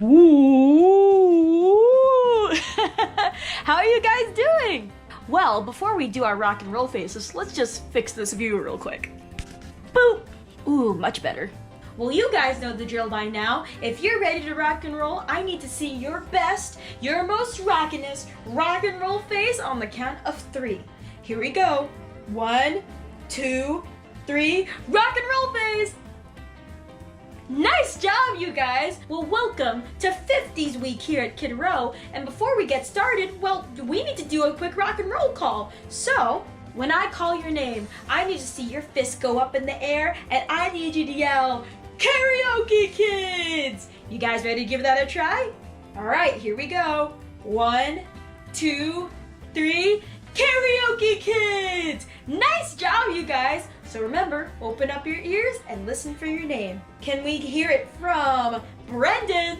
Ooh! How are you guys doing? Well, before we do our rock and roll faces, let's just fix this view real quick. Boop! Ooh, much better. Well, you guys know the drill by now. If you're ready to rock and roll, I need to see your best, your most rockinest rock and roll face on the count of 3. Here we go. 1, 2, 3, rock and roll face! Nice job, you guys! Well, welcome to 50s Week here at Kid Row. And before we get started, well, we need to do a quick rock and roll call. So, when I call your name, I need to see your fist go up in the air, and I need you to yell, Karaoke Kids! You guys ready to give that a try? All right, here we go. 1, 2, 3, Karaoke Kids! Nice job, you guys! So remember, open up your ears and listen for your name. Can we hear it from Brendan?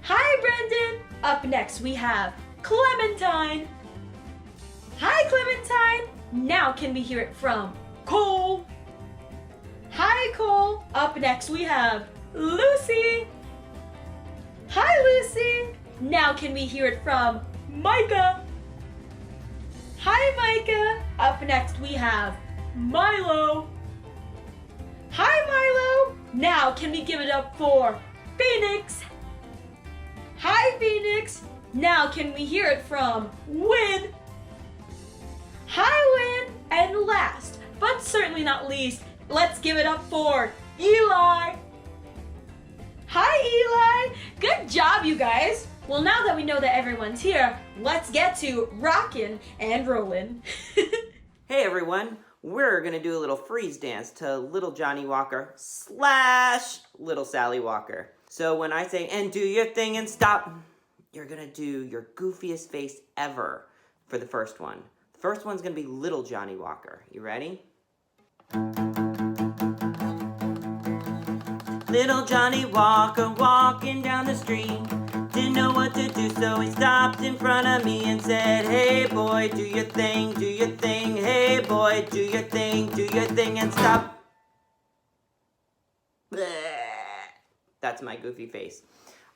Hi, Brendan! Up next, we have Clementine. Hi, Clementine! Now can we hear it from Cole? Hi, Cole! Up next, we have Lucy. Hi, Lucy! Now can we hear it from Micah? Hi, Micah! Up next, we have Milo. Hi, Milo! Now can we give it up for Phoenix? Hi, Phoenix! Now can we hear it from Win? Hi, Win! And last, but certainly not least, let's give it up for Eli. Hi, Eli! Good job, you guys! Well, now that we know that everyone's here, let's get to rockin' and rollin'. Hey everyone, we're gonna do a little freeze dance to Little Johnny Walker / Little Sally Walker. So when I say, and do your thing and stop, you're gonna do your goofiest face ever for the first one. The first one's gonna be Little Johnny Walker. You ready? Little Johnny Walker walking down the street, didn't know what to do, so he stopped in front of me and said, hey boy, do your thing, do your thing. Hey boy, do your thing and stop. Bleh. That's my goofy face.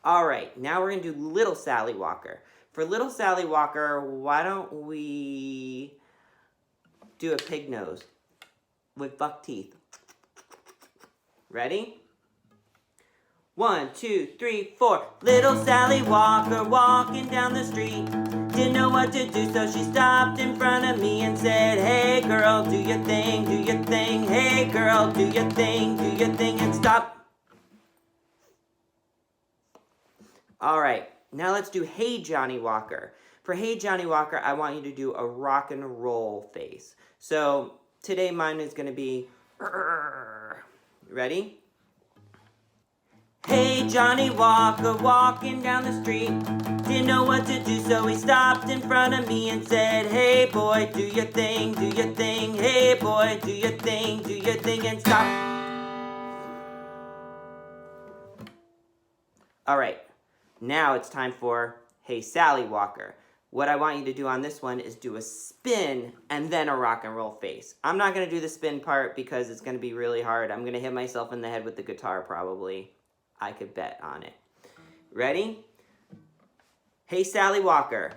All right, now we're gonna do Little Sally Walker. For Little Sally Walker, why don't we do a pig nose with buck teeth? Ready? 1, 2, 3, 4. Little Sally Walker walking down the street, didn't know what to do, so she stopped in front of me and said, hey girl, do your thing, do your thing. Hey girl, do your thing and stop. All right, now let's do Hey Johnny Walker. For Hey Johnny Walker, I want you to do a rock and roll face. So today mine is gonna be, ready? Hey Johnny Walker walking down the street, didn't know what to do, so he stopped in front of me and said, hey boy, do your thing, do your thing. Hey boy, do your thing and stop. All right, now it's time for Hey Sally Walker. What I want you to do on this one is do a spin and then a rock and roll face. I'm not gonna do the spin part because it's gonna be really hard. I'm gonna hit myself in the head with the guitar probably. I could bet on it. Ready? Hey Sally Walker.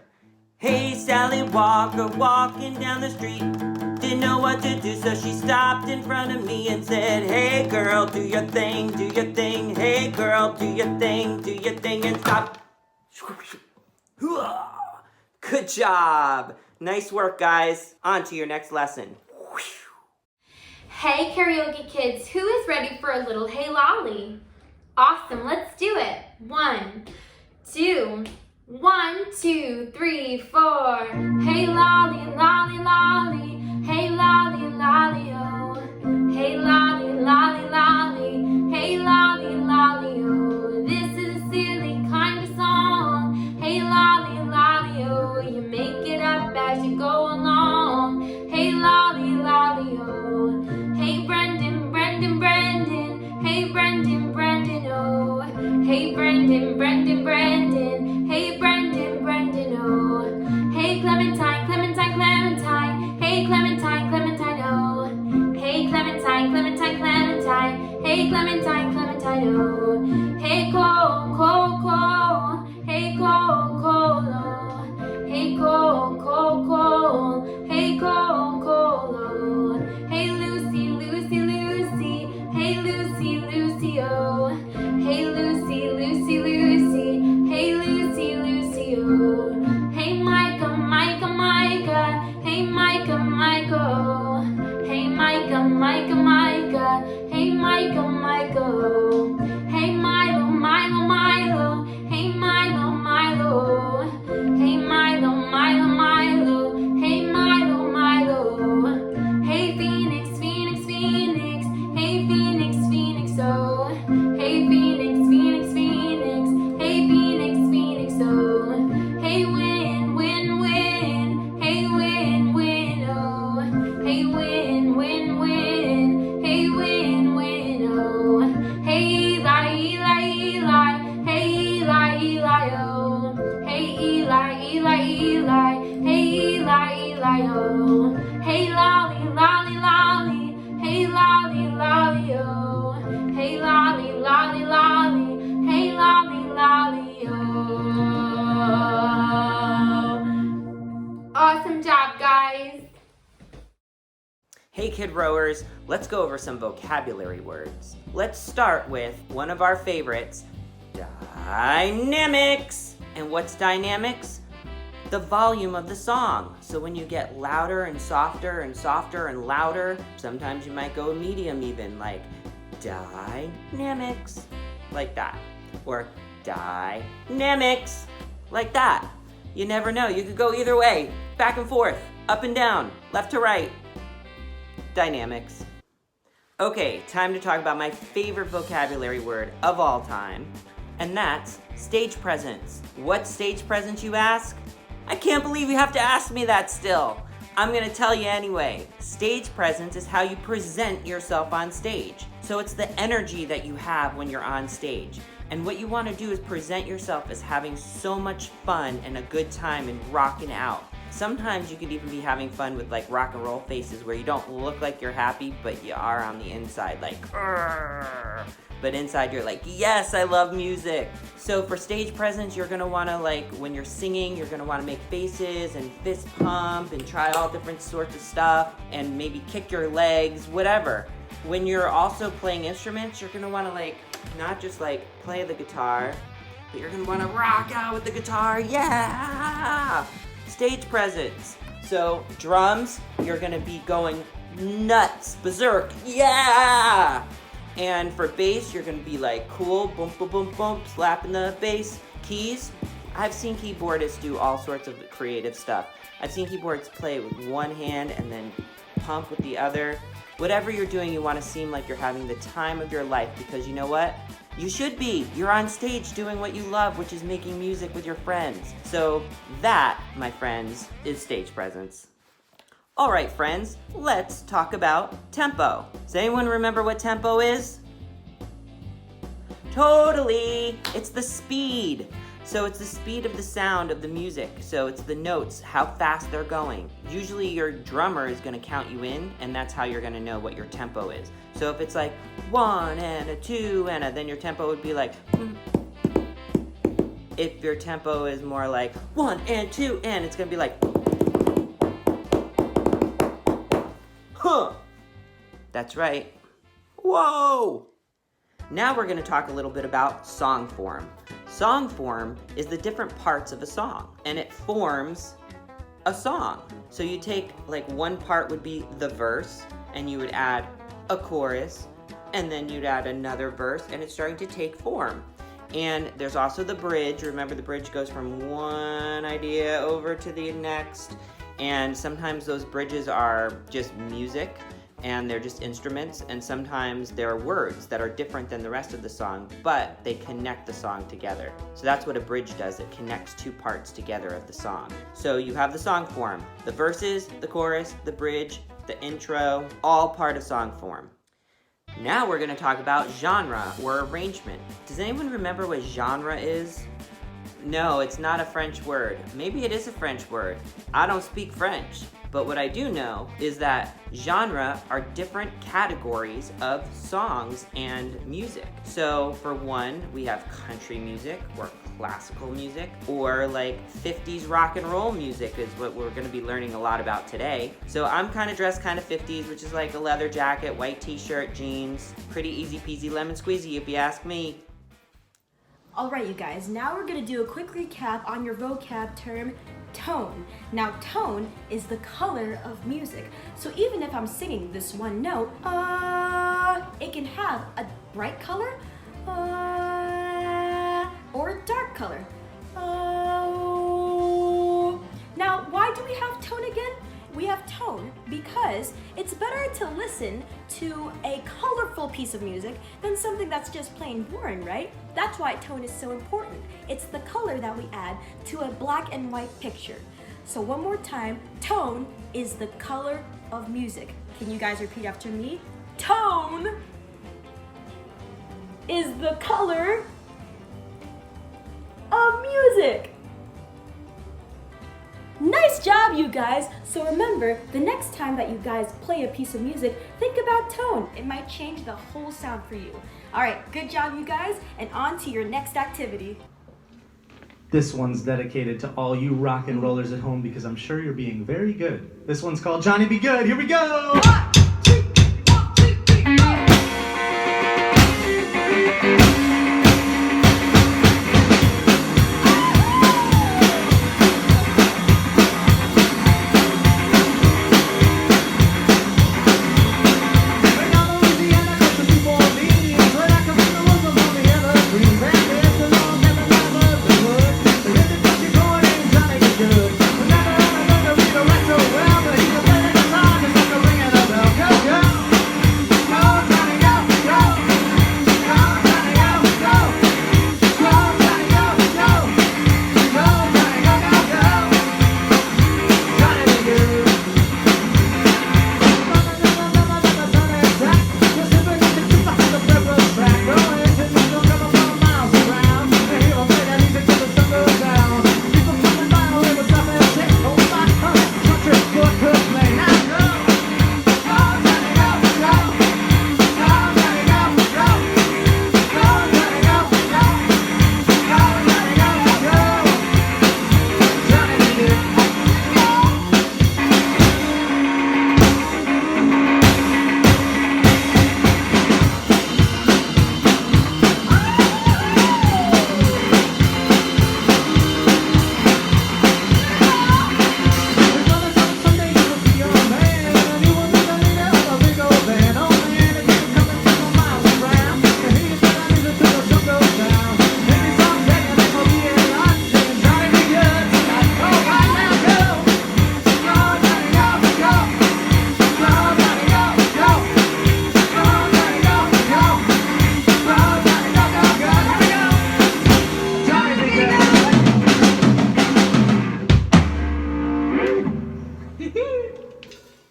Hey Sally Walker walking down the street, didn't know what to do, so she stopped in front of me and said, hey girl, do your thing, do your thing. Hey girl, do your thing and stop. Good job. Nice work, guys. On to your next lesson. Hey karaoke kids, who is ready for a little Hey Lolly? Awesome, let's do it. 1, 2, 1, 2, 3, 4. Hey lolly, lolly, lolly. Hey lolly, lolly, oh. Hey lolly, lolly, lolly. Hey lolly, lolly, oh. This is a silly kind of song. Hey lolly, lolly, oh. You make it up as you go along. Hey lolly, lolly, oh. Hey Brendan, Brendan, Brendan. Hey Brendan, Brendan, oh. Hey Brendan, Brendan, Brendan. Hey Brendan, Brendan, oh. Hey Clementine, Clementine, Clementine. Hey Clementine, Clementine, oh. Hey Clementine, Clementine, Clementine. Hey Clementine, Clementine, oh. Hey Cole, Cole. Hey kid rowers, let's go over some vocabulary words. Let's start with one of our favorites, dynamics. And what's dynamics? The volume of the song. So when you get louder and softer and softer and louder, sometimes you might go medium even, like dynamics, like that. Or dynamics, like that. You never know, you could go either way, back and forth, up and down, left to right. Dynamics. Okay, time to talk about my favorite vocabulary word of all time, and that's stage presence. What stage presence, you ask? I can't believe you have to ask me that still. I'm gonna tell you anyway. Stage presence is how you present yourself on stage. So it's the energy that you have when you're on stage. And what you wanna do is present yourself as having so much fun and a good time and rocking out. Sometimes you could even be having fun with like rock and roll faces where you don't look like you're happy, but you are on the inside like, "Arr." But inside you're like, yes, I love music. So for stage presence, you're gonna wanna like, when you're singing, you're gonna wanna make faces and fist pump and try all different sorts of stuff and maybe kick your legs, whatever. When you're also playing instruments, you're gonna wanna like, not just like play the guitar, but you're gonna wanna rock out with the guitar, yeah! Stage presence. So drums, you're gonna be going nuts, berserk, yeah! And for bass, you're gonna be like cool, boom, boom, boom, boom, slapping the bass. Keys, I've seen keyboardists do all sorts of creative stuff. I've seen keyboards play with one hand and then pump with the other. Whatever you're doing, you wanna seem like you're having the time of your life because you know what? You should be. You're on stage doing what you love, which is making music with your friends. So that, my friends, is stage presence. All right, friends, let's talk about tempo. Does anyone remember what tempo is? Totally, it's the speed. So it's the speed of the sound of the music. So it's the notes, how fast they're going. Usually your drummer is gonna count you in, and that's how you're gonna know what your tempo is. So if it's like 1 and a 2 and a, then your tempo would be like, If your tempo is more like 1 and 2 and, it's gonna be like, huh. That's right. Whoa! Now we're gonna talk a little bit about song form. Song form is the different parts of a song, and it forms a song. So you take, like, one part would be the verse, and you would add a chorus, and then you'd add another verse, and it's starting to take form. And there's also the bridge. Remember, the bridge goes from one idea over to the next, and sometimes those bridges are just music, and they're just instruments, and sometimes there are words that are different than the rest of the song, but they connect the song together. So that's what a bridge does. It connects two parts together of the song. So you have the song form, the verses, the chorus, the bridge, the intro, all part of song form. Now we're gonna talk about genre or arrangement. Does anyone remember what genre is? No, it's not a French word. Maybe it is a French word. I don't speak French. But what I do know is that genre are different categories of songs and music. So for one, we have country music or classical music, or like 50s rock and roll music is what we're gonna be learning a lot about today. So I'm kind of dressed kind of 50s, which is like a leather jacket, white t-shirt, jeans, pretty easy peasy lemon squeezy if you ask me. All right, you guys, now we're gonna do a quick recap on your vocab term, tone. Now, tone is the color of music. So even if I'm singing this one note, it can have a bright color, or a dark color. Now, why do we have tone again? We have tone because it's better to listen to a colorful piece of music than something that's just plain boring, right? That's why tone is so important. It's the color that we add to a black and white picture. So one more time, tone is the color of music. Can you guys repeat after me? Tone is the color of music. Nice job, you guys! So remember, the next time that you guys play a piece of music, think about tone. It might change the whole sound for you. All right, good job, you guys, and on to your next activity. This one's dedicated to all you rock and rollers at home because I'm sure you're being very good. This one's called Johnny Be Good. Here we go! 1, 2, 1, 2, 3, go!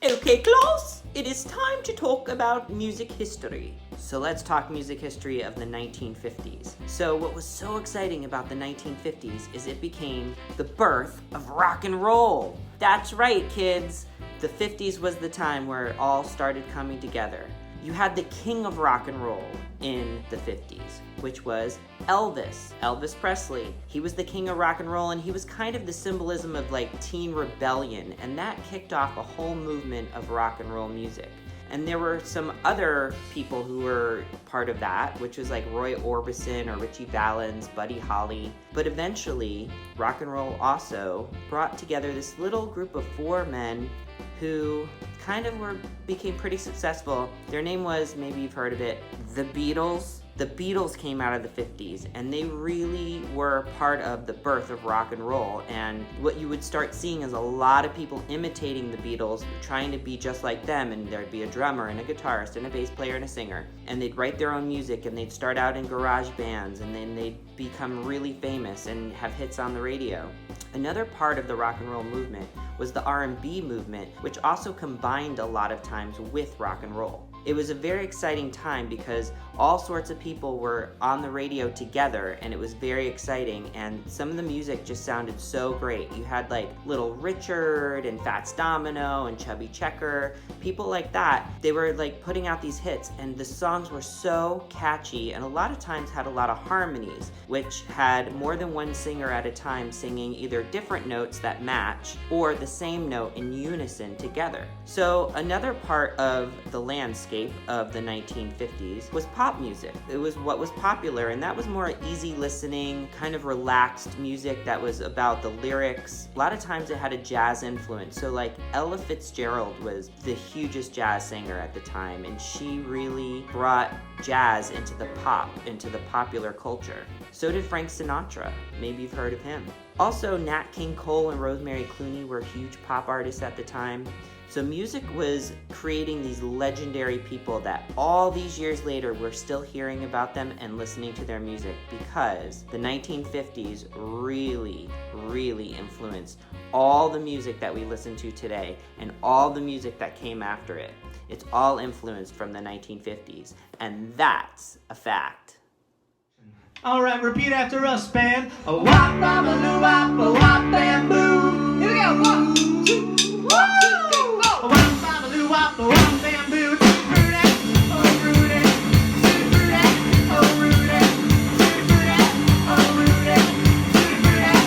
Okay, Klaus, it is time to talk about music history. So let's talk music history of the 1950s. So what was so exciting about the 1950s is it became the birth of rock and roll. That's right, kids. The 50s was the time where it all started coming together. You had the king of rock and roll in the 50s, which was Elvis Presley. He was the king of rock and roll, and he was kind of the symbolism of like teen rebellion, and that kicked off a whole movement of rock and roll music. And there were some other people who were part of that, which was like Roy Orbison or Ritchie Valens, Buddy Holly. But eventually, rock and roll also brought together this little group of 4 men who kind of became pretty successful. Their name was, maybe you've heard of it, the Beatles. The Beatles came out of the 50s, and they really were part of the birth of rock and roll. And what you would start seeing is a lot of people imitating the Beatles, trying to be just like them, and there'd be a drummer and a guitarist and a bass player and a singer. And they'd write their own music, and they'd start out in garage bands, and then they'd become really famous and have hits on the radio. Another part of the rock and roll movement was the R&B movement, which also combined a lot of times with rock and roll. It was a very exciting time because all sorts of people were on the radio together, and it was very exciting, and some of the music just sounded so great. You had like Little Richard and Fats Domino and Chubby Checker, people like that. They were like putting out these hits, and the songs were so catchy, and a lot of times had a lot of harmonies, which had more than one singer at a time singing either different notes that match or the same note in unison together. So another part of the landscape of the 1950s was pop music. It was what was popular, and that was more easy listening, kind of relaxed music that was about the lyrics. A lot of times it had a jazz influence. So like Ella Fitzgerald was the hugest jazz singer at the time, and she really brought jazz into the popular culture. So did Frank Sinatra. Maybe you've heard of him. Also, Nat King Cole and Rosemary Clooney were huge pop artists at the time. So music was creating these legendary people that all these years later we're still hearing about them and listening to their music, because the 1950s really, really influenced all the music that we listen to today and all the music that came after it. It's all influenced from the 1950s, and that's a fact. All right, repeat after us, band. A wop, bop, a loo, wop, a wop, bamboo. Here we go. 1, 2, 1, 2, 3, go. A wop, bop, a loo, wop, a wop, bamboo. Rudy, oh Rudy, Rudy, oh Rudy, Rudy, oh Rudy, Rudy,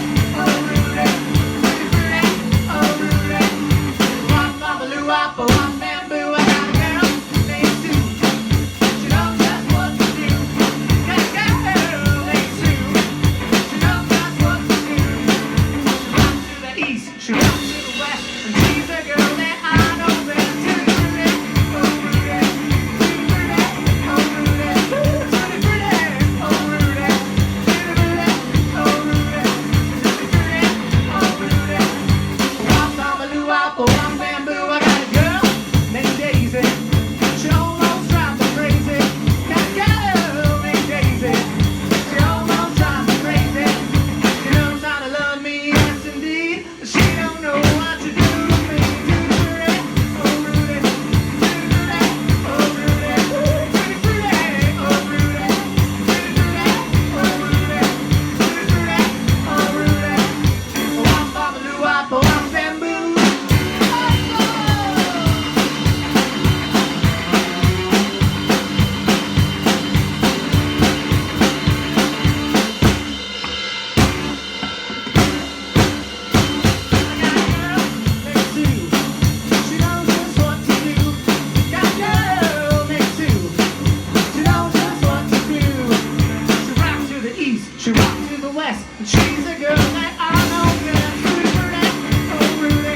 the west. And she's a girl that I know, yeah. Pretty pretty, oh Rudy.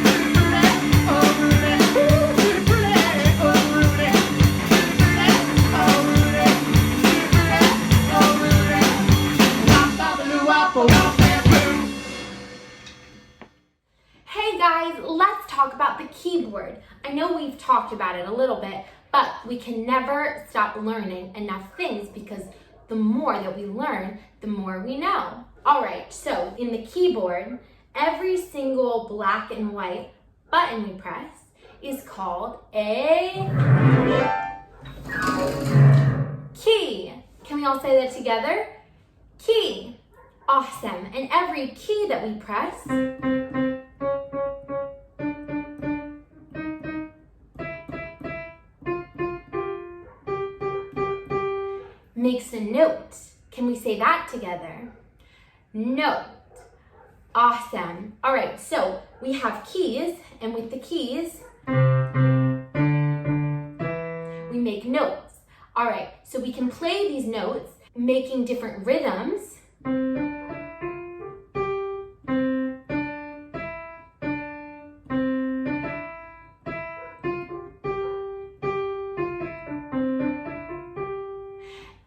Pretty pretty, oh Rudy. Ooh, pretty pretty, oh Rudy. Pretty pretty, oh Rudy. Pretty pretty, oh Rudy. Wop, bop-a-loo, wop, wop, bam, boom. Hey guys, let's talk about the keyboard. I know we've talked about it a little bit, but we can never stop learning enough things because the more that we learn, the more we know. All right, so in the keyboard, every single black and white button we press is called a key. Can we all say that together? Key. Awesome. And every key that we press makes a note. Can we say that together? Note. Awesome. All right, so we have keys, and with the keys, we make notes. All right, so we can play these notes, making different rhythms.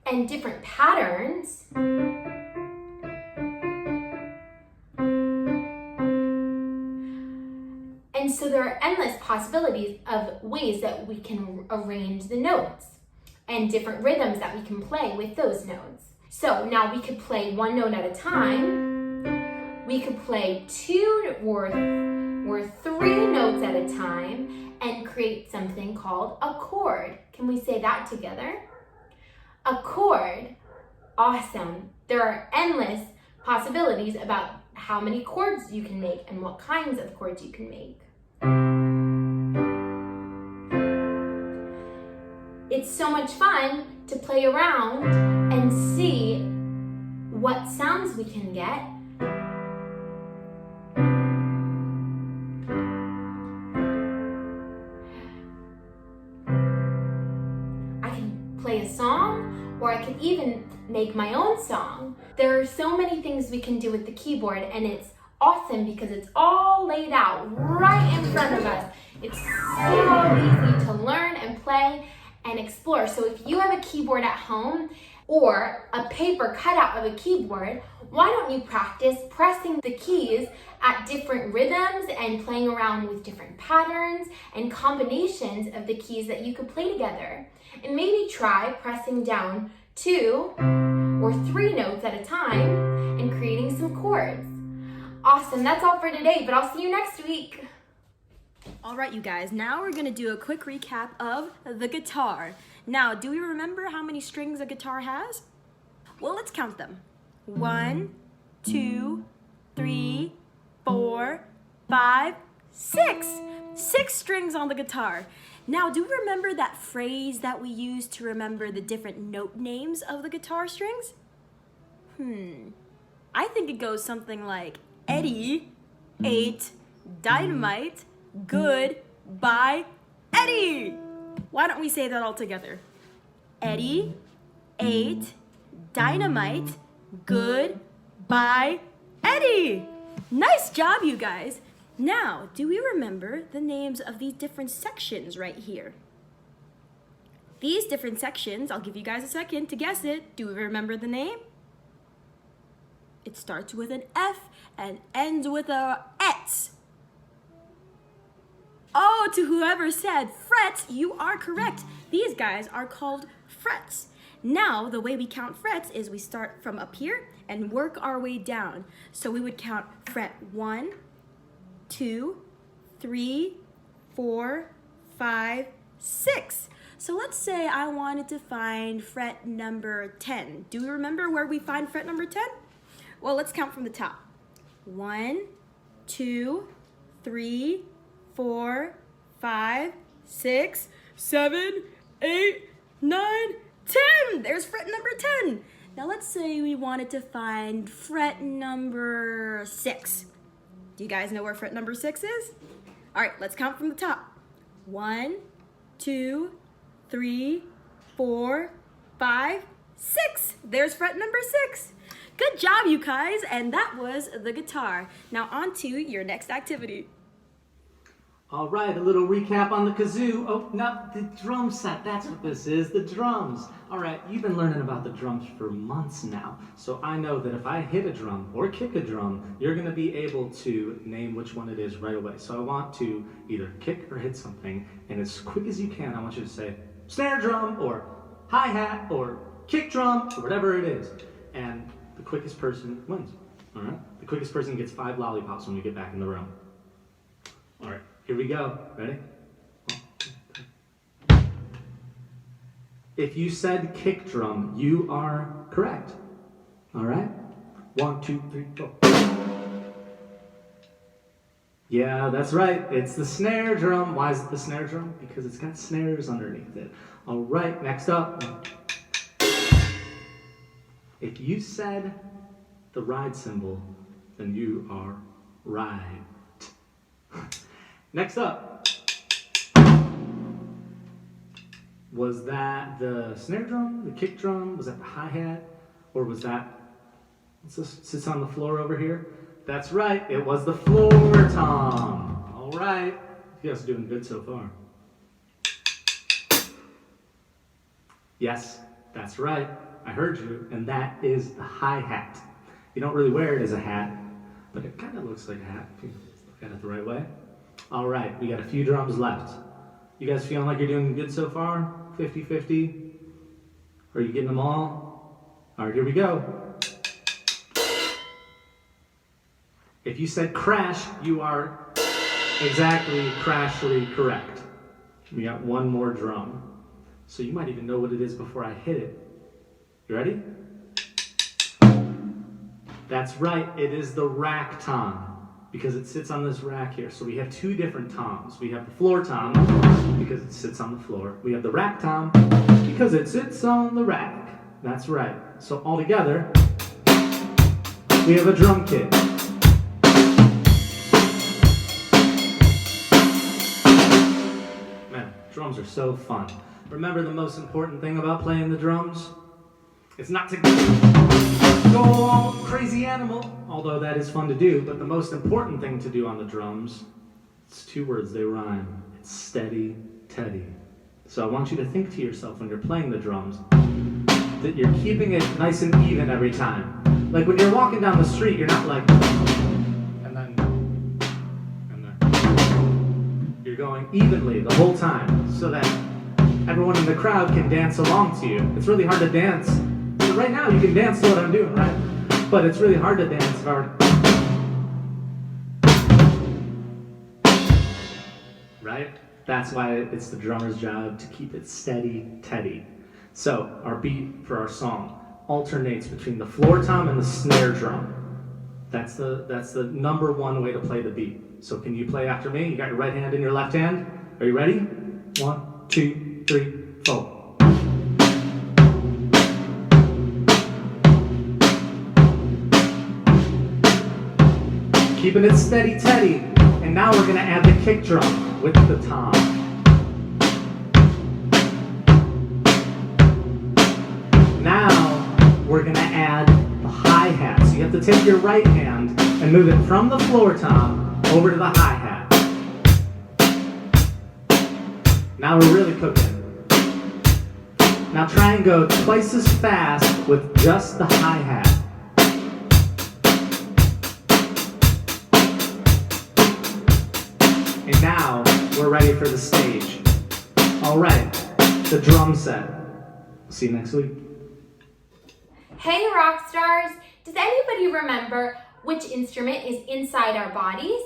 And different patterns. And so there are endless possibilities of ways that we can arrange the notes and different rhythms that we can play with those notes. So now we could play one note at a time. We could play two or three notes at a time and create something called a chord. Can we say that together? A chord. Awesome. There are endless possibilities about how many chords you can make and what kinds of chords you can make. It's so much fun to play around and see what sounds we can get. I can play a song, or I could even make my own song. There are so many things we can do with the keyboard, and it's awesome because it's all laid out right in front of us. It's so easy to learn and play and explore. So if you have a keyboard at home or a paper cutout of a keyboard, why don't you practice pressing the keys at different rhythms and playing around with different patterns and combinations of the keys that you could play together? And maybe try pressing down 2 or 3 notes at a time and creating some chords. Awesome, that's all for today, but I'll see you next week. All right, you guys, now we're gonna do a quick recap of the guitar. Now, do we remember how many strings a guitar has? Well, let's count them. 1, 2, 3, 4, 5, 6. 6 strings on the guitar. Now, do we remember that phrase that we use to remember the different note names of the guitar strings? I think it goes something like Eddie, 8, dynamite, good, bye, Eddie. Why don't we say that all together? Eddie, 8, dynamite, good, bye, Eddie. Nice job, you guys. Now, do we remember the names of these different sections right here? These different sections, I'll give you guys a second to guess it. Do we remember the name? It starts with an F and ends with a et. Oh, to whoever said frets, you are correct. These guys are called frets. Now, the way we count frets is we start from up here and work our way down. So we would count fret 1, 2, 3, 4, 5, 6. So let's say I wanted to find fret number 10. Do we remember where we find fret number 10? Well, let's count from the top. 1, 2, 3, 4, 5, 6, 7, 8, 9, 10. There's fret number 10. Now let's say we wanted to find fret number 6. Do you guys know where fret number 6 is? All right, let's count from the top. 1, 2, 3, 4, 5, 6. There's fret number 6. Good job, you guys, and that was the guitar. Now on to your next activity. All right, a little recap on the kazoo. Oh, no, the drum set, that's what this is, the drums. All right, you've been learning about the drums for months now, so I know that if I hit a drum or kick a drum, you're gonna be able to name which one it is right away. So I want to either kick or hit something, and as quick as you can, I want you to say snare drum or hi-hat or kick drum or whatever it is. And the quickest person wins, all right? The quickest person gets 5 lollipops when we get back in the room. All right. Here we go. Ready? 1, 2, 3. If you said kick drum, you are correct. All right? 1, 2, 3, 4. Yeah, that's right. It's the snare drum. Why is it the snare drum? Because it's got snares underneath it. All right, next up. If you said the ride cymbal, then you are right. Next up, was that the snare drum, the kick drum, was that the hi-hat, or was that, sits on the floor over here? That's right, it was the floor tom. All right, you guys are doing good so far. Yes, that's right, I heard you, and that is the hi-hat. You don't really wear it as a hat, but it kind of looks like a hat if you look at it the right way. All right, we got a few drums left. You guys feeling like you're doing good so far? 50-50? Are you getting them all? All right, here we go. If you said crash, you are exactly crashly correct. We got one more drum. So you might even know what it is before I hit it. You ready? That's right, it is the rack tom, because it sits on this rack here. So we have 2 different toms. We have the floor tom, because it sits on the floor. We have the rack tom, because it sits on the rack. That's right. So all together, we have a drum kit. Man, drums are so fun. Remember the most important thing about playing the drums? It's not to go all crazy animal, although that is fun to do, but the most important thing to do on the drums, it's 2 words, they rhyme. It's steady, Teddy. So I want you to think to yourself when you're playing the drums that you're keeping it nice and even every time. Like when you're walking down the street, you're not like, and then. You're going evenly the whole time so that everyone in the crowd can dance along to you. It's really hard to dance. Right now you can dance to what I'm doing, right? But it's really hard to dance hard. Right? That's why it's the drummer's job to keep it steady, Teddy. So our beat for our song alternates between the floor tom and the snare drum. That's the #1 way to play the beat. So can you play after me? You got your right hand in your left hand. Are you ready? 1, 2, 3, 4. Keeping it steady, Teddy. And now we're gonna add the kick drum with the tom. Now we're gonna add the hi-hat. So you have to take your right hand and move it from the floor tom over to the hi-hat. Now we're really cooking. Now try and go twice as fast with just the hi-hat. And now we're ready for the stage. All right, the drum set. See you next week. Hey rock stars, does anybody remember which instrument is inside our bodies?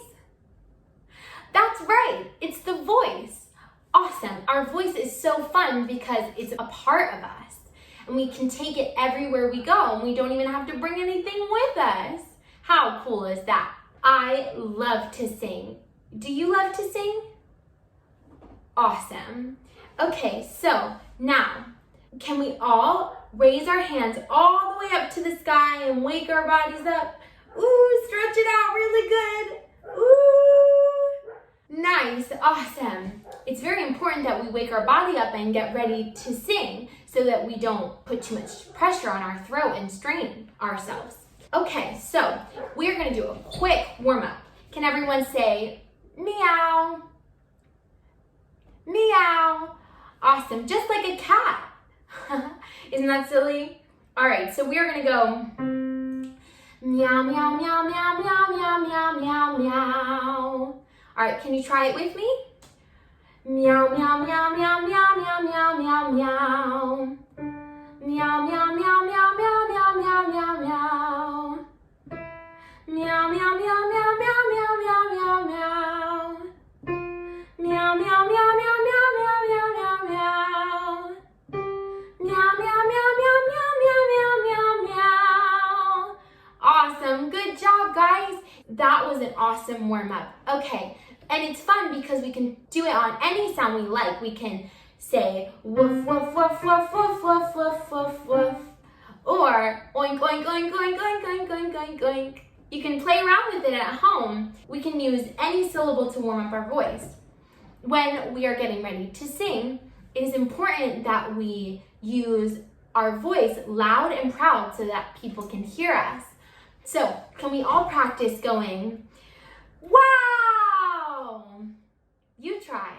That's right, it's the voice. Awesome, our voice is so fun because it's a part of us and we can take it everywhere we go and we don't even have to bring anything with us. How cool is that? I love to sing. Do you love to sing? Awesome. Okay, so now, can we all raise our hands all the way up to the sky and wake our bodies up? Ooh, stretch it out really good. Ooh, nice, awesome. It's very important that we wake our body up and get ready to sing so that we don't put too much pressure on our throat and strain ourselves. Okay, so we're gonna do a quick warm-up. Can everyone say meow? Meow. Awesome, just like a cat. Isn't that silly? All right, so we're gonna go meow, meow, meow, meow, meow, meow, meow, meow, meow. All right, can you try it with me? Meow, meow, meow, meow, meow, meow, meow, meow, meow. Meow, meow, meow, meow, meow, meow, meow, meow, meow. Meow, meow, meow, meow, meow, meow, meow, meow, meow. Meow, meow, meow, meow, meow, meow, meow, meow, meow. Meow, meow, meow, meow, meow, meow, meow, meow, meow. Awesome, good job, guys. That was an awesome warm-up. Okay, and it's fun because we can do it on any sound we like. We can say woof, woof, woof, woof, woof, woof, woof, woof, woof. Or oink, oink, oink, oink, oink, oink, oink, oink, oink. You can play around with it at home. We can use any syllable to warm up our voice. When we are getting ready to sing, it is important that we use our voice loud and proud so that people can hear us. So, can we all practice going, wow? You try.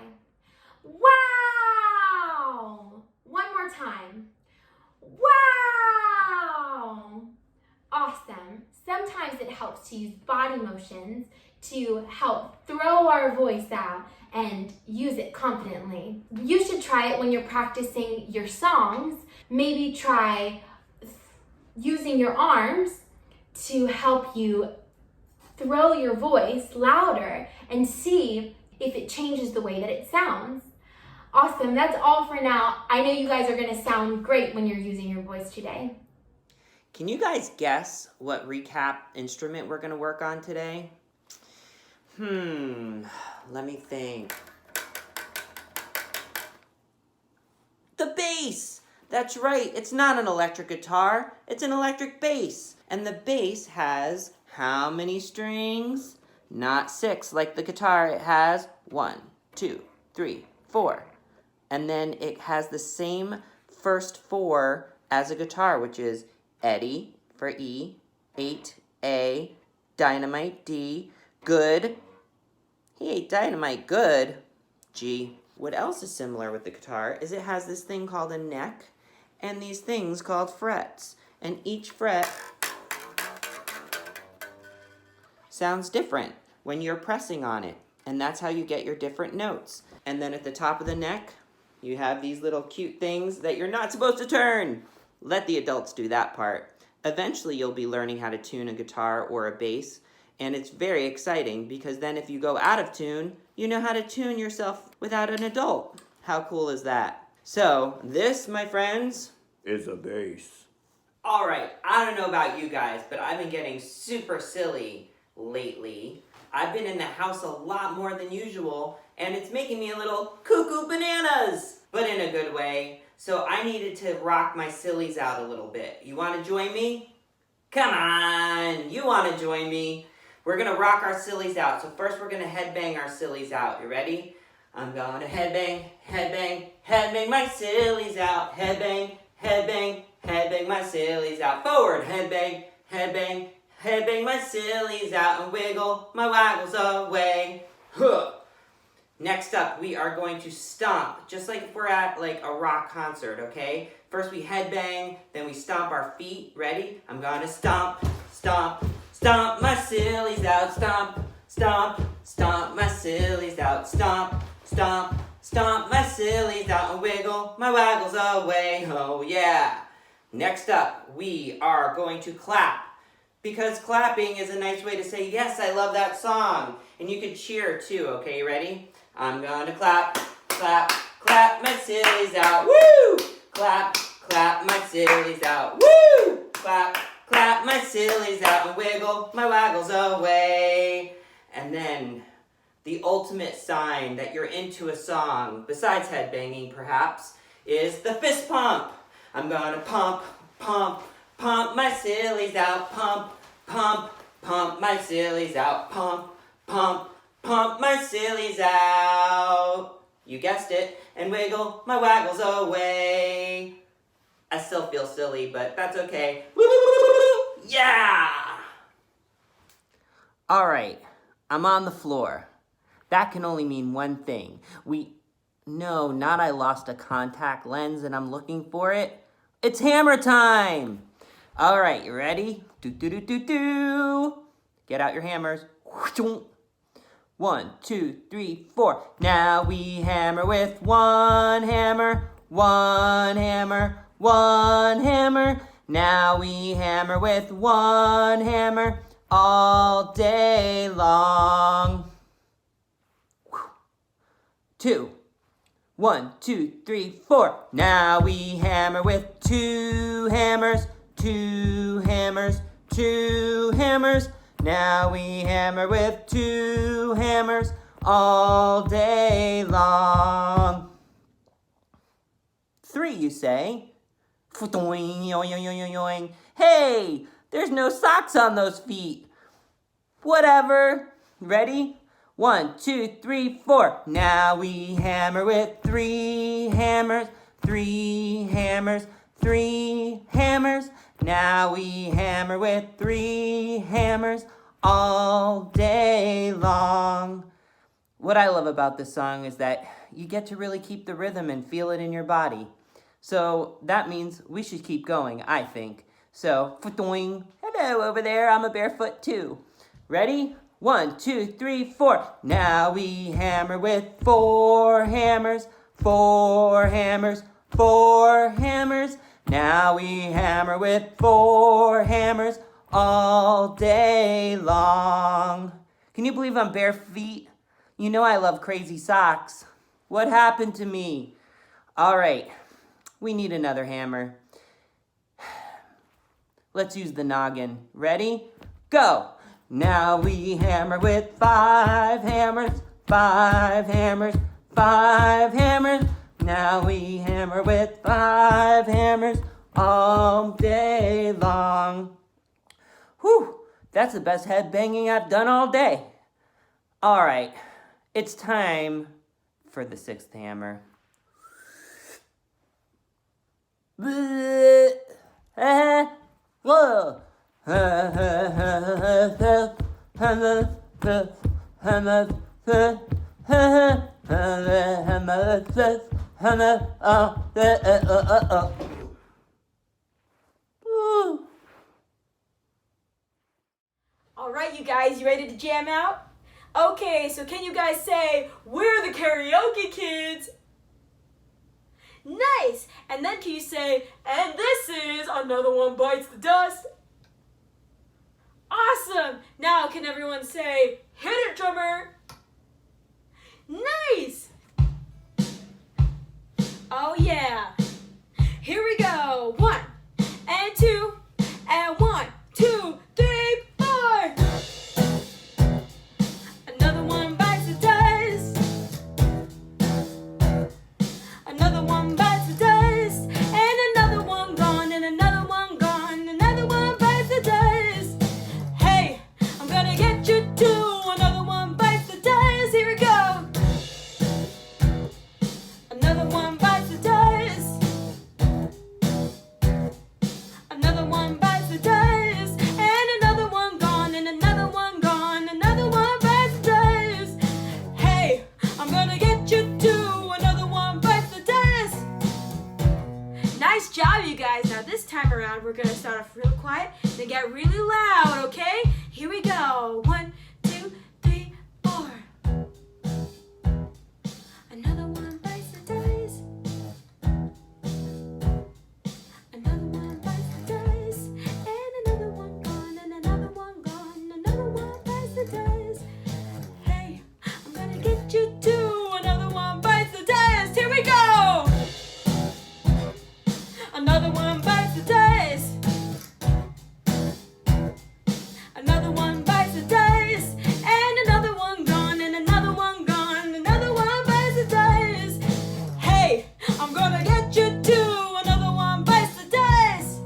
Wow! One more time. Wow! Awesome. Sometimes it helps to use body motions to help throw our voice out and use it confidently. You should try it when you're practicing your songs. Maybe try using your arms to help you throw your voice louder and see if it changes the way that it sounds. Awesome, that's all for now. I know you guys are gonna sound great when you're using your voice today. Can you guys guess what recap instrument we're gonna work on today? Let me think. The bass! That's right, it's not an electric guitar, it's an electric bass. And the bass has how many strings? Not 6 like the guitar. It has 1, 2, 3, 4. And then it has the same first 4 as a guitar, which is Eddie for E, 8, A, Dynamite, D, Good. He ate dynamite, good, G. What else is similar with the guitar is it has this thing called a neck and these things called frets. And each fret sounds different when you're pressing on it. And that's how you get your different notes. And then at the top of the neck, you have these little cute things that you're not supposed to turn. Let the adults do that part. Eventually you'll be learning how to tune a guitar or a bass. And it's very exciting because then if you go out of tune, you know how to tune yourself without an adult. How cool is that? So this, my friends, Is a bass. all right, I don't know about you guys, but I've been getting super silly lately. I've been in the house a lot more than usual, and it's making me a little cuckoo bananas, but in a good way. So I needed to rock my sillies out a little bit. You want to join me? Come on, you want to join me? We're going to rock our sillies out. So first we're going to headbang our sillies out. You ready? I'm going to headbang, headbang, headbang my sillies out. Headbang, headbang, headbang my sillies out. Forward, headbang, headbang, headbang my sillies out. And wiggle my waggles away. Huh. Next up, we are going to stomp, just like if we're at like a rock concert, okay? First we headbang, then we stomp our feet. Ready? I'm gonna stomp, stomp, stomp my sillies out. Stomp, stomp, stomp my sillies out. Stomp, stomp, stomp my sillies out. And wiggle my waggles away. Oh yeah. Next up, we are going to clap. Because clapping is a nice way to say, yes, I love that song. And you can cheer too, okay? You ready? I'm gonna clap, clap, clap my sillies out. Woo! Clap, clap my sillies out. Woo! Clap, clap my sillies out. And wiggle my waggles away. And then the ultimate sign that you're into a song, besides headbanging perhaps, is the fist pump. I'm gonna pump, pump, pump my sillies out. Pump, pump, pump my sillies out. Pump, pump, pump my sillies out. You guessed it. And wiggle my waggles away. I still feel silly, but that's okay. Yeah! All right, I'm on the floor. That can only mean one thing. No, not I lost a contact lens and I'm looking for it. It's hammer time! All right, you ready? Do, do, do, do, do. Get out your hammers. 1, 2, 3, 4. Now we hammer with one hammer, one hammer, one hammer. Now we hammer with one hammer all day long. 2. 1, 2, 3, 4. Now we hammer with two hammers, two hammers, two hammers. Now we hammer with two hammers all day long. 3, you say? Hey, there's no socks on those feet. Whatever. Ready? 1, 2, 3, 4. Now we hammer with three hammers, three hammers, three hammers. Now we hammer with three hammers all day long. What I love about this song is that you get to really keep the rhythm and feel it in your body. So that means we should keep going, I think. So, hello over there, I'm a barefoot too. Ready? 1, 2, 3, 4. Now we hammer with four hammers, four hammers, four hammers. Now we hammer with four hammers all day long. Can you believe I'm bare feet? You know I love crazy socks. What happened to me? All right, we need another hammer. Let's use the noggin. Ready? Go! Now we hammer with five hammers, five hammers, five hammers. Now we hammer with five hammers all day long. Whew, that's the best head banging I've done all day. All right, it's time for the sixth hammer. Whoa. All right, you guys, you ready to jam out? Okay, so can you guys say, we're the karaoke kids? Nice! And then can you say, and this is Another One Bites the Dust? Awesome! Now can everyone say, hit it, drummer? Nice! Oh yeah! Here we go! 1 and 2 and 1, 2, 3, 4! Another one bites the dust. Another one bites the dust. And another one gone, and another one gone. Another one bites the dust. Hey, I'm gonna get you too. Another one bites the dust. Here we go. Another one bites the dust. Another one bites the dust. And another one gone, and another one gone. Another one bites the dust. Hey, I'm gonna get you too. Another one bites the dust. Nice job, you guys. Now this time around, we're gonna start off real quiet, then get really loud, okay? Here we go. 1, 2, 3, 4. Another one bites the dust. Another one bites the dust. And another one gone, and another one gone. Another one bites the dust. Hey, I'm gonna get you too. Another one bites the dust. Here we go. Another one bites the dust. Another one bites the dust. And another one gone, and another one gone. Another one bites the dust. Hey, I'm gonna get you too. Another one bites the dust.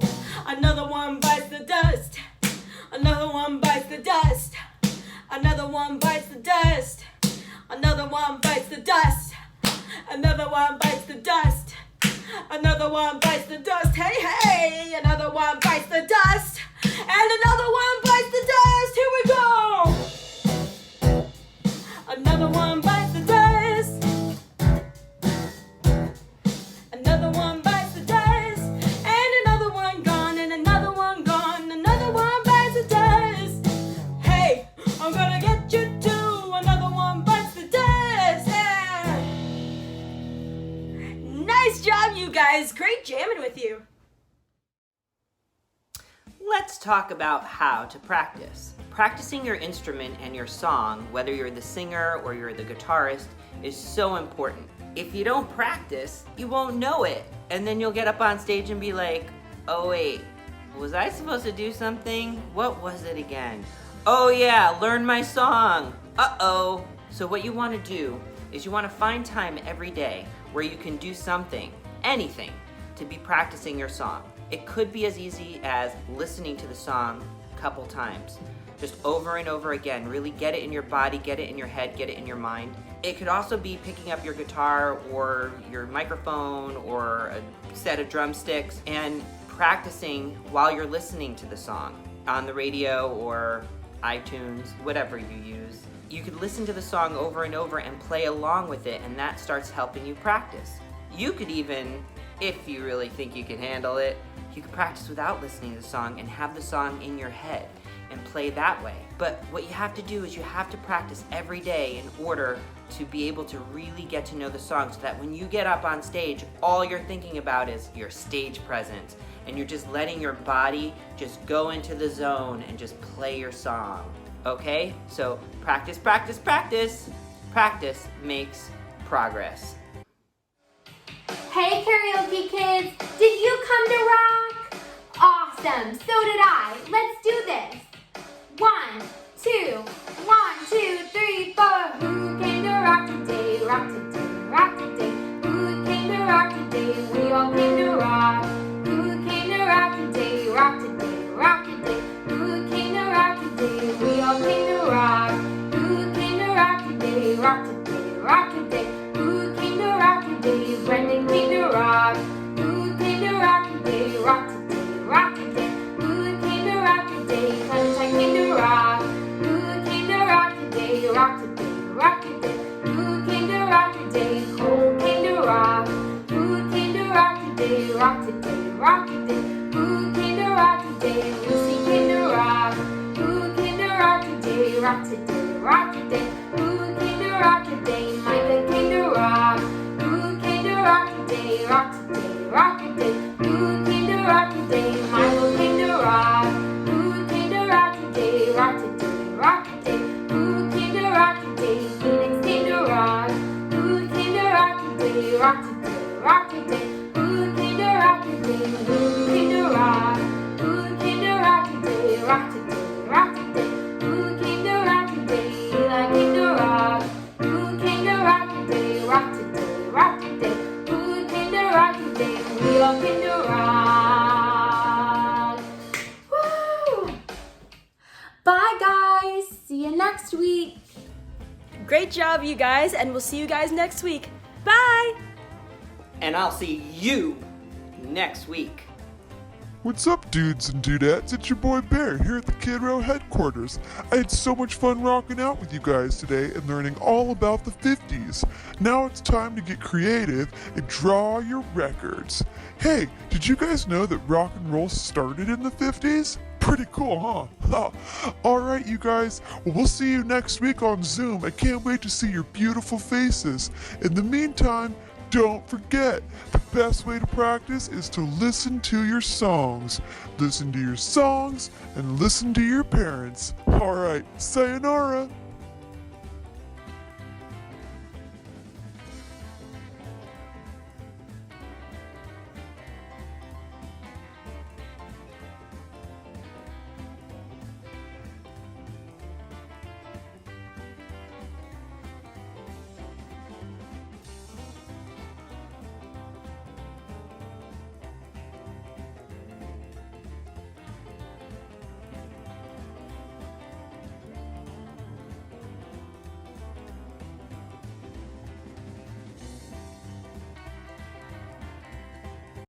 Another one bites the dust. Another one bites the dust. Another one bites the dust. Another one bites the dust. Another one bites the dust. Another one bites the dust. Hey, hey, another one bites the dust. And another one bites the dust. Here we go. Another one bites the dust. Another one bites the dust. And another one gone. And another one gone. Another one bites the dust. Hey, I'm gonna get you too. Another one bites the dust. Yeah. Nice job, you guys. Great jamming with you. Let's talk about how to practice. Practicing your instrument and your song, whether you're the singer or you're the guitarist, is so important. If you don't practice, you won't know it. And then you'll get up on stage and be like, oh wait, was I supposed to do something? What was it again? Oh yeah, learn my song. Uh-oh. So what you want to do is you want to find time every day where you can do something, anything, to be practicing your song. It could be as easy as listening to the song a couple times, just over and over again. Really get it in your body, get it in your head, get it in your mind. It could also be picking up your guitar or your microphone or a set of drumsticks and practicing while you're listening to the song on the radio or iTunes, whatever you use. You could listen to the song over and over and play along with it, and that starts helping you practice. You could even, if you really think you can handle it, you could practice without listening to the song and have the song in your head and play that way. But what you have to do is you have to practice every day in order to be able to really get to know the song, so that when you get up on stage, all you're thinking about is your stage presence, and you're just letting your body just go into the zone and just play your song. Okay? So practice, practice, practice. Practice makes progress. Hey karaoke kids, did you come to rock? Awesome, so did I. Let's do this. 1, 2, 1, 2, 3, 4. Who came to rock today? Rock today, rock today. Who came to rock today? We all came to rock. Who came to rock today? Rock today, rock today. Who came to rock today? We all came to rock. Who came to rock today? Rock today, rock today. Who came to rock today? Brendan came to rock. Who came to rock today? Rock today, rock today. Who came to rock today? Clementine came to rock. Who came to rock today? Rock today, rock today. Who came to rock today? Cole came to rock. Who came to rock today? Rock today, rock today. Who came to rock today? Lucy came to rock. Who came to rock today? Rock today, rock today. Who came to rock today? Micah came to rock. Who came to rock today? Rock today, rock today. Who came to rock today? Michael came to rock. Who came to rock today? Rock today, rock today. Who came to rock today? Phoenix came to rock. Who came to rock today? Rock today, rock today. Who came to rock today? Who came to rock? Who came to rock today? Rock today, rock today. Who came to rock today? Eli came to rock. Who came to rock today? Rock today, rock today. Who came to rock today? We all came to rock. Woo! Bye guys. See you next week. Great job, you guys, and we'll see you guys next week. Bye! And I'll see you next week. What's up, dudes and dudettes? It's your boy Bear here at the Kid Row headquarters. I had so much fun rocking out with you guys today and learning all about the 50s. Now it's time to get creative and draw your records. Hey, did you guys know that rock and roll started in the 50s? Pretty cool, huh? Alright, you guys. Well, we'll see you next week on Zoom. I can't wait to see your beautiful faces. In the meantime, don't forget, the best way to practice is to listen to your songs. Listen to your songs and listen to your parents. Alright, sayonara.